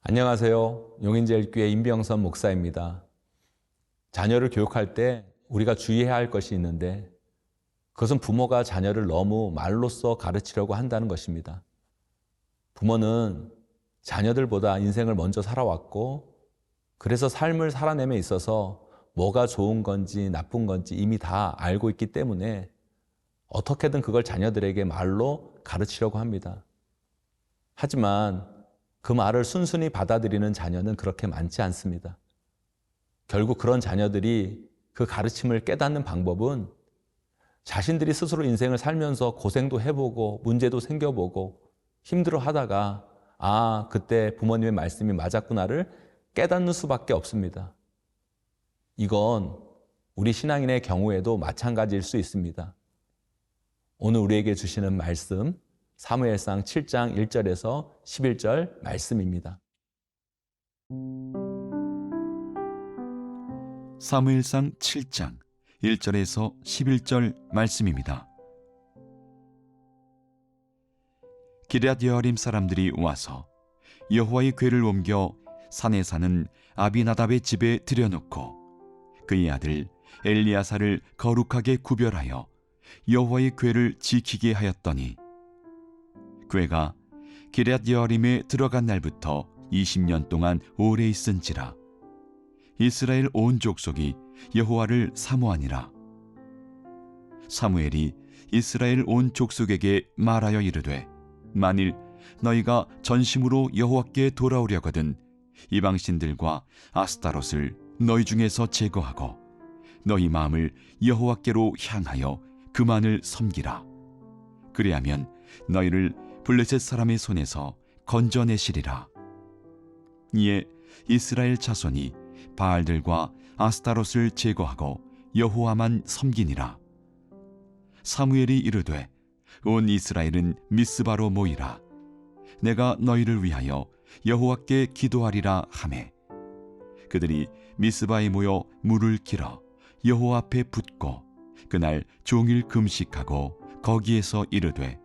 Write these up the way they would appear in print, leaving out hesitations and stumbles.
안녕하세요. 용인제일교회 임병선 목사입니다. 자녀를 교육할 때 우리가 주의해야 할 것이 있는데 그것은 부모가 자녀를 너무 말로써 가르치려고 한다는 것입니다. 부모는 자녀들보다 인생을 먼저 살아왔고 그래서 삶을 살아냄에 있어서 뭐가 좋은 건지 나쁜 건지 이미 다 알고 있기 때문에 어떻게든 그걸 자녀들에게 말로 가르치려고 합니다. 하지만 그 말을 순순히 받아들이는 자녀는 그렇게 많지 않습니다. 결국 그런 자녀들이 그 가르침을 깨닫는 방법은 자신들이 스스로 인생을 살면서 고생도 해보고 문제도 생겨보고 힘들어 하다가 그때 부모님의 말씀이 맞았구나를 깨닫는 수밖에 없습니다. 이건 우리 신앙인의 경우에도 마찬가지일 수 있습니다. 오늘 우리에게 주시는 말씀 사무엘상 7장 1절에서 11절 말씀입니다. 사무엘상 7장 1절에서 11절 말씀입니다. 기럇여아림 사람들이 와서 여호와의 궤를 옮겨 산에 사는 아비나답의 집에 들여놓고 그의 아들 엘리야사를 거룩하게 구별하여 여호와의 궤를 지키게 하였더니 궤가 기럇여아림에 들어간 날부터 20년 동안 오래 있은지라 이스라엘 온 족속이 여호와를 사모하니라. 사무엘이 이스라엘 온 족속에게 말하여 이르되 만일 너희가 전심으로 여호와께 돌아오려거든 이방신들과 아스타롯을 너희 중에서 제거하고 너희 마음을 여호와께로 향하여 그만을 섬기라. 그리하면 너희를 블레셋 사람의 손에서 건져내시리라. 이에 이스라엘 자손이 바알들과 아스타롯을 제거하고 여호와만 섬기니라. 사무엘이 이르되 온 이스라엘은 미스바로 모이라. 내가 너희를 위하여 여호와께 기도하리라 하매 그들이 미스바에 모여 물을 길어 여호와 앞에 붓고 그날 종일 금식하고 거기에서 이르되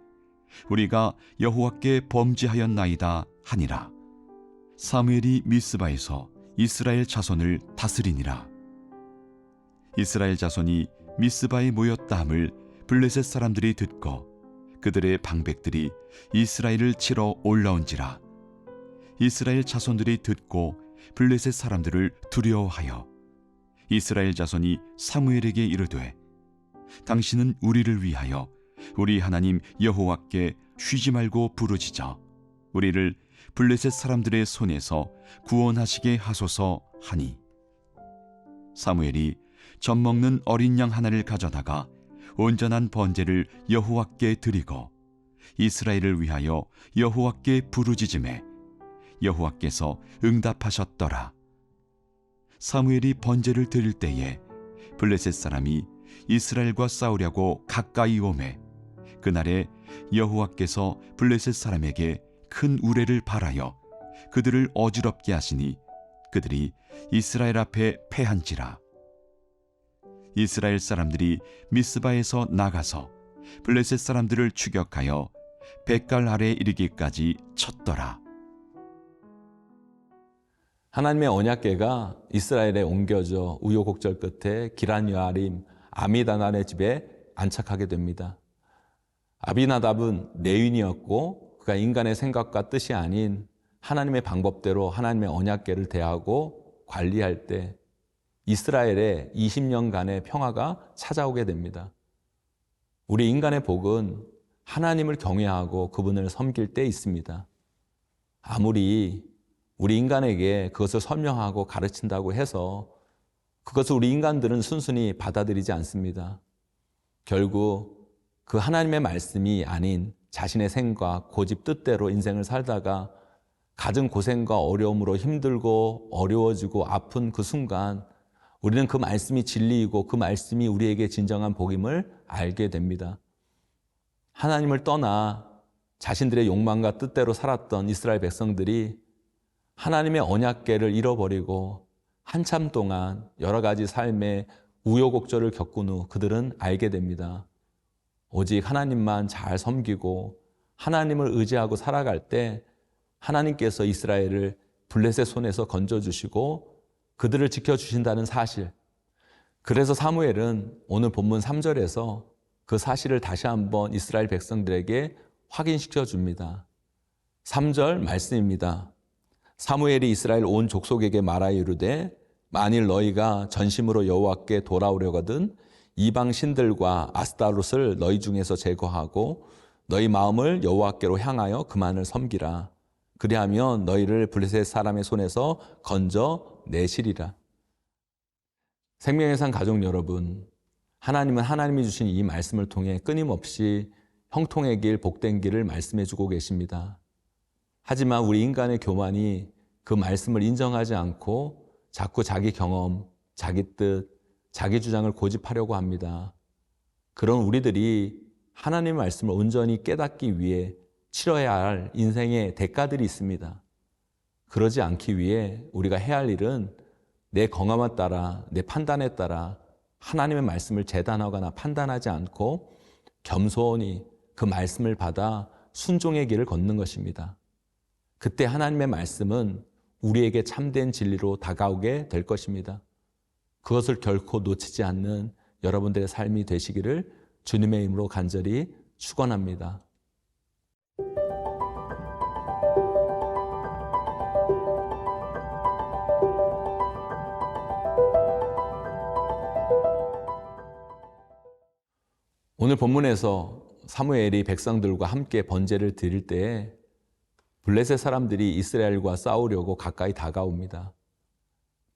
우리가 여호와께 범죄하였나이다 하니라. 사무엘이 미스바에서 이스라엘 자손을 다스리니라. 이스라엘 자손이 미스바에 모였다 함을 블레셋 사람들이 듣고 그들의 방백들이 이스라엘을 치러 올라온지라. 이스라엘 자손들이 듣고 블레셋 사람들을 두려워하여 이스라엘 자손이 사무엘에게 이르되 당신은 우리를 위하여 우리 하나님 여호와께 쉬지 말고 부르짖어 우리를 블레셋 사람들의 손에서 구원하시게 하소서 하니 사무엘이 젖 먹는 어린 양 하나를 가져다가 온전한 번제를 여호와께 드리고 이스라엘을 위하여 여호와께 부르짖음에 여호와께서 응답하셨더라. 사무엘이 번제를 드릴 때에 블레셋 사람이 이스라엘과 싸우려고 가까이 오매 그날에 여호와께서 블레셋 사람에게 큰 우레를 발하여 그들을 어지럽게 하시니 그들이 이스라엘 앞에 패한지라. 이스라엘 사람들이 미스바에서 나가서 블레셋 사람들을 추격하여 벳갈 아래 이르기까지 쳤더라. 하나님의 언약궤가 이스라엘에 옮겨져 우여곡절 끝에 기럇여아림 아미다날의 집에 안착하게 됩니다. 아비나답은 내윈이었고 그가 인간의 생각과 뜻이 아닌 하나님의 방법대로 하나님의 언약궤를 대하고 관리할 때 이스라엘에 20년간의 평화가 찾아오게 됩니다. 우리 인간의 복은 하나님을 경외하고 그분을 섬길 때 있습니다. 아무리 우리 인간에게 그것을 설명하고 가르친다고 해서 그것을 우리 인간들은 순순히 받아들이지 않습니다. 결국 그 하나님의 말씀이 아닌 자신의 생각, 고집, 뜻대로 인생을 살다가 갖은 고생과 어려움으로 힘들고 어려워지고 아픈 그 순간 우리는 그 말씀이 진리이고 그 말씀이 우리에게 진정한 복임을 알게 됩니다. 하나님을 떠나 자신들의 욕망과 뜻대로 살았던 이스라엘 백성들이 하나님의 언약궤를 잃어버리고 한참 동안 여러 가지 삶의 우여곡절을 겪은 후 그들은 알게 됩니다. 오직 하나님만 잘 섬기고 하나님을 의지하고 살아갈 때 하나님께서 이스라엘을 블레셋 손에서 건져주시고 그들을 지켜주신다는 사실. 그래서 사무엘은 오늘 본문 3절에서 그 사실을 다시 한번 이스라엘 백성들에게 확인시켜 줍니다. 3절 말씀입니다. 사무엘이 이스라엘 온 족속에게 말하여 이르되 만일 너희가 전심으로 여호와께 돌아오려거든 이방 신들과 아스타롯을 너희 중에서 제거하고 너희 마음을 여호와께로 향하여 그만을 섬기라. 그리하면 너희를 블레셋 사람의 손에서 건져 내시리라. 생명의 산 가족 여러분, 하나님은 하나님이 주신 이 말씀을 통해 끊임없이 형통의 길, 복된 길을 말씀해 주고 계십니다. 하지만 우리 인간의 교만이 그 말씀을 인정하지 않고 자꾸 자기 경험, 자기 뜻, 자기 주장을 고집하려고 합니다. 그런 우리들이 하나님의 말씀을 온전히 깨닫기 위해 치러야 할 인생의 대가들이 있습니다. 그러지 않기 위해 우리가 해야 할 일은 내 경험에 따라, 내 판단에 따라 하나님의 말씀을 재단하거나 판단하지 않고 겸손히 그 말씀을 받아 순종의 길을 걷는 것입니다. 그때 하나님의 말씀은 우리에게 참된 진리로 다가오게 될 것입니다. 그것을 결코 놓치지 않는 여러분들의 삶이 되시기를 주님의 이름으로 간절히 축원합니다. 오늘 본문에서 사무엘이 백성들과 함께 번제를 드릴 때에 블레셋 사람들이 이스라엘과 싸우려고 가까이 다가옵니다.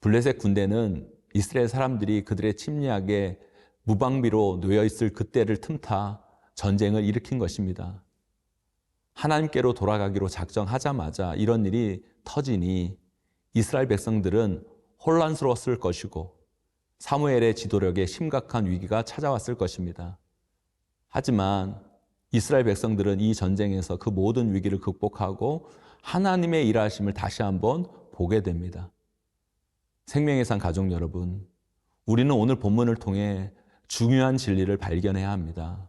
블레셋 군대는 이스라엘 사람들이 그들의 침략에 무방비로 놓여있을 그때를 틈타 전쟁을 일으킨 것입니다. 하나님께로 돌아가기로 작정하자마자 이런 일이 터지니 이스라엘 백성들은 혼란스러웠을 것이고 사무엘의 지도력에 심각한 위기가 찾아왔을 것입니다. 하지만 이스라엘 백성들은 이 전쟁에서 그 모든 위기를 극복하고 하나님의 일하심을 다시 한번 보게 됩니다. 생명의 산 가족 여러분, 우리는 오늘 본문을 통해 중요한 진리를 발견해야 합니다.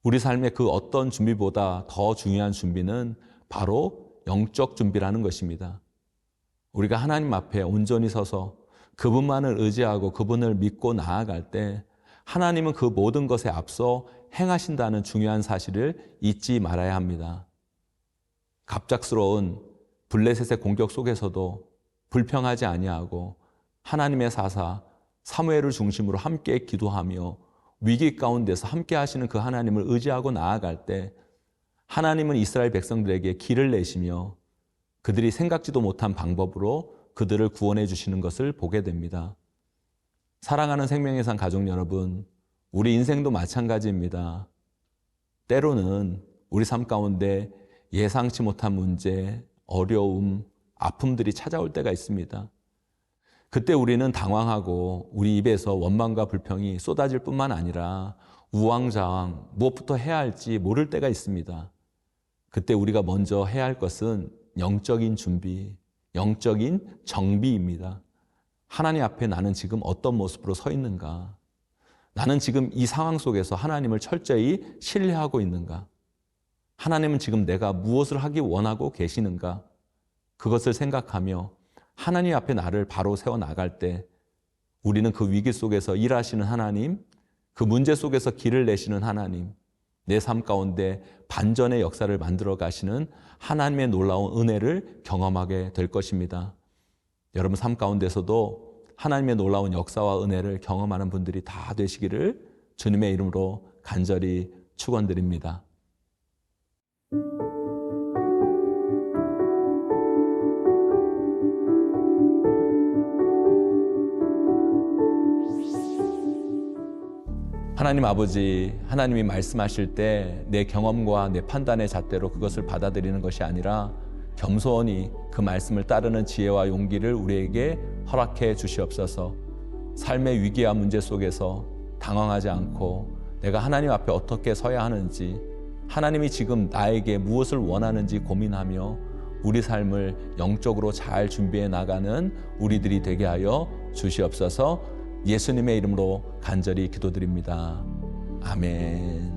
우리 삶의 그 어떤 준비보다 더 중요한 준비는 바로 영적 준비라는 것입니다. 우리가 하나님 앞에 온전히 서서 그분만을 의지하고 그분을 믿고 나아갈 때 하나님은 그 모든 것에 앞서 행하신다는 중요한 사실을 잊지 말아야 합니다. 갑작스러운 블레셋의 공격 속에서도 불평하지 아니하고 하나님의 사사 사무엘을 중심으로 함께 기도하며 위기 가운데서 함께 하시는 그 하나님을 의지하고 나아갈 때 하나님은 이스라엘 백성들에게 길을 내시며 그들이 생각지도 못한 방법으로 그들을 구원해 주시는 것을 보게 됩니다. 사랑하는 생명의 산 가족 여러분, 우리 인생도 마찬가지입니다. 때로는 우리 삶 가운데 예상치 못한 문제, 어려움, 아픔들이 찾아올 때가 있습니다. 그때 우리는 당황하고 우리 입에서 원망과 불평이 쏟아질 뿐만 아니라 우왕좌왕 무엇부터 해야 할지 모를 때가 있습니다. 그때 우리가 먼저 해야 할 것은 영적인 준비, 영적인 정비입니다. 하나님 앞에 나는 지금 어떤 모습으로 서 있는가? 나는 지금 이 상황 속에서 하나님을 철저히 신뢰하고 있는가? 하나님은 지금 내가 무엇을 하기 원하고 계시는가? 그것을 생각하며 하나님 앞에 나를 바로 세워나갈 때 우리는 그 위기 속에서 일하시는 하나님, 그 문제 속에서 길을 내시는 하나님, 내 삶 가운데 반전의 역사를 만들어 가시는 하나님의 놀라운 은혜를 경험하게 될 것입니다. 여러분 삶 가운데서도 하나님의 놀라운 역사와 은혜를 경험하는 분들이 다 되시기를 주님의 이름으로 간절히 축원드립니다. 하나님 아버지, 하나님이 말씀하실 때 내 경험과 내 판단의 잣대로 그것을 받아들이는 것이 아니라 겸손히 그 말씀을 따르는 지혜와 용기를 우리에게 허락해 주시옵소서. 삶의 위기와 문제 속에서 당황하지 않고 내가 하나님 앞에 어떻게 서야 하는지, 하나님이 지금 나에게 무엇을 원하는지 고민하며 우리 삶을 영적으로 잘 준비해 나가는 우리들이 되게 하여 주시옵소서. 예수님의 이름으로 간절히 기도드립니다. 아멘.